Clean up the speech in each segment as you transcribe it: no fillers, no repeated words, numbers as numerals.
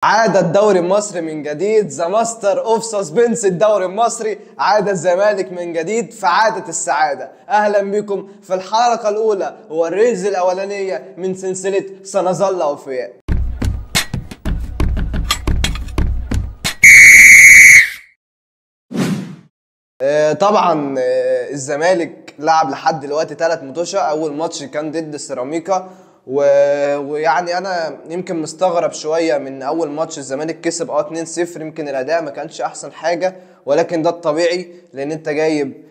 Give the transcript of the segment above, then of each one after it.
عاد الدوري المصري من جديد. ذا ماستر اوف سسبنس. الدوري المصري عاد الزمالك من جديد في عادة السعادة. اهلا بكم في الحلقة الاولى والريلز الاولانية من سلسلة سنظل اوفياء. طبعا الزمالك لعب لحد دلوقتي 3 ماتشات. اول ماتش كان ضد سيراميكا ويعني انا يمكن مستغرب شويه من اول ماتش الزمالك كسب 2-0. يمكن الاداء ما كانش احسن حاجه، ولكن ده الطبيعي لان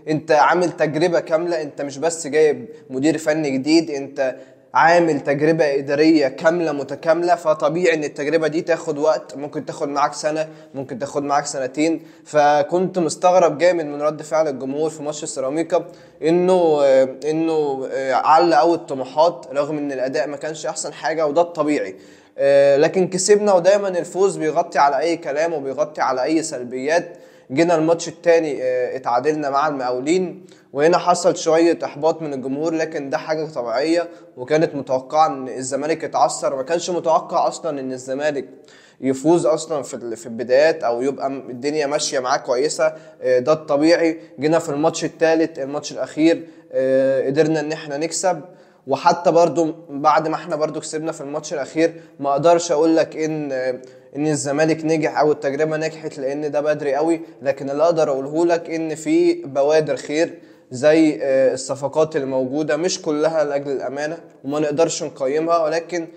انت عامل تجربه كامله. انت مش بس جايب مدير فني جديد، انت عامل تجربة إدارية كاملة متكاملة، فطبيعي إن التجربة دي تاخد وقت. ممكن تاخد معاك سنة، ممكن تاخد معاك سنتين. فكنت مستغرب جامد من رد فعل الجمهور في ماتش سيراميكا إنه علّى أوي الطموحات رغم إن الأداء ما كانش أحسن حاجة، وده الطبيعي. لكن كسبنا، ودايما الفوز بيغطي على أي كلام وبيغطي على أي سلبيات. جينا الماتش التاني اتعادلنا مع المقاولين، وهنا حصل شوية احباط من الجمهور، لكن ده حاجة طبيعية وكانت متوقعة ان الزمالك يتعثر. ما كانش متوقع اصلا ان الزمالك يفوز اصلا في البدايات او يبقى الدنيا ماشية معاه كويسة. ده الطبيعي. جينا في الماتش الثالث، الماتش الاخير، قدرنا ان احنا نكسب. وحتى برضو بعد ما احنا برضو كسبنا في الماتش الاخير، ما اقدرش اقول لك ان الزمالك نجح او التجربه نجحت، لان ده بدري قوي. لكن اللي اقدر اقوله لك ان في بوادر خير زي الصفقات اللي موجوده، مش كلها لاجل الامانه وما نقدرش نقيمها، ولكن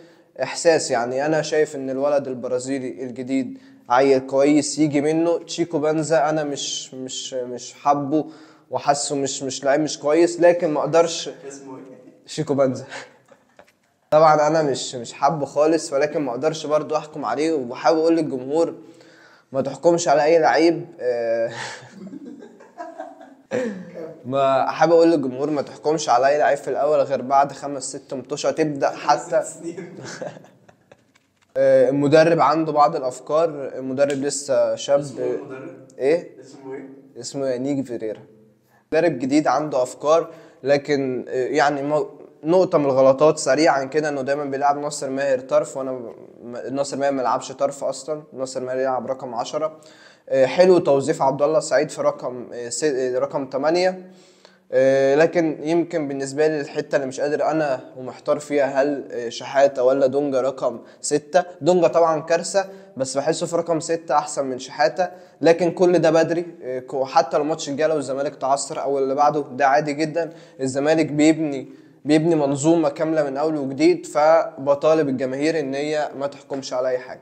احساس. يعني انا شايف ان الولد البرازيلي الجديد عيل كويس يجي منه. تشيكو بنزا انا مش حابه وحاسه مش لعيب مش كويس، لكن ما اقدرش. اسمه ايه؟ شيكو بنزا. طبعا انا مش حابه خالص، ولكن ما اقدرش برضو احكم عليه. وبحاول اقول للجمهور ما تحكمش على اي لعيب. ما حابب اقول للجمهور ما تحكمش على اي لعيب في الاول غير بعد 5-6 ماتشات تبدا حتى. المدرب عنده بعض الافكار. المدرب لسه شاب. اسمه ايه المدرب؟ ايه اسمه ايه؟ اسمه نيجي فيريرا. مدرب جديد عنده افكار، لكن يعني نقطة من الغلطات سريعا كده انه دايما بيلعب ناصر ماهر طرف، وانا ناصر ماهر ما يلعبش طرف اصلا. ناصر ماهر يلعب رقم 10. حلو توظيف عبد الله السعيد في رقم 8. لكن يمكن بالنسبة لي الحتة اللي مش قادر انا ومحتار فيها، هل شحاتة ولا دونجا رقم 6. دونجا طبعا كارثة، بس بحسه في رقم 6 احسن من شحاتة. لكن كل ده بدري. حتى لو الماتش الجاي لو الزمالك تعثر او اللي بعده ده عادي جدا. الزمالك بيبني منظومة كاملة من اول وجديد، فبطالب الجماهير ان هي ما تحكمش على اي حاجة.